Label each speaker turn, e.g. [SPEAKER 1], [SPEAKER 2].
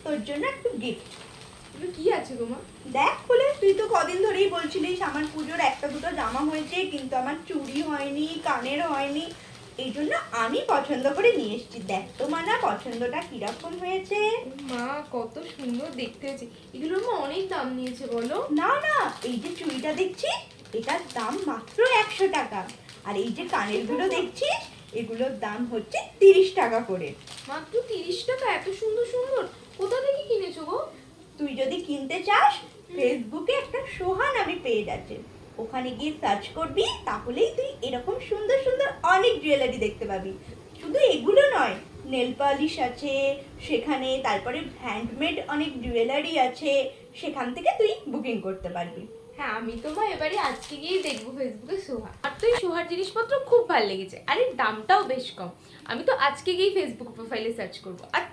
[SPEAKER 1] তোর জন্য একটু গিফট।
[SPEAKER 2] এগুলো কি আছে গো মা?
[SPEAKER 1] দেখ খুলে, তুই তো কদিন ধরেই বলছিলিস আমার পুজোর একটা দুটো জামা হয়েছে কিন্তু আমার চুড়ি হয়নি, কানের হয়নি, এই জন্য আমি পছন্দ করে নিয়ে এসেছি। দেখ তো মানা পছন্দটা কিরকম হয়েছে।
[SPEAKER 2] মা কত সুন্দর দেখতে হয়েছে। এগুলোর মা অনেক দাম নিয়েছে বলো।
[SPEAKER 1] না না, এই যে চুড়িটা দেখছিস এটার দাম মাত্র 100 টাকা, আর এই যে কানের গুলো দেখছিস এগুলোর দাম হচ্ছে 30 টাকা করে।
[SPEAKER 2] মাত্র 30 টাকা? এত সুন্দর সুন্দর কোথা থেকে কিনেছো গো?
[SPEAKER 1] তুই যদি কিনতে চাস ফেসবুকে একটা সোহা নামে পেজ আছে, ওখানে গিয়ে সার্চ করবি, তাহলেই তুই এরকম সুন্দর সুন্দর অনেক জুয়েলারি দেখতে পাবি। শুধু এগুলো নয়, নেল পালিশ আছে সেখানে, তারপরে হ্যান্ডমেড অনেক জুয়েলারি আছে, সেখান থেকে তুই বুকিং করতে পারবি।
[SPEAKER 2] হ্যাঁ, আমি তো মা এবারে আজকে গিয়েই দেখবো ফেসবুকে সোহা। আর তো এই সোহার জিনিসপত্র খুব ভালো লেগেছে, আর এর দামটাও বেশ কম। আমি তো আজকে গিয়েই ফেসবুক প্রোফাইলে সার্চ করবো। আর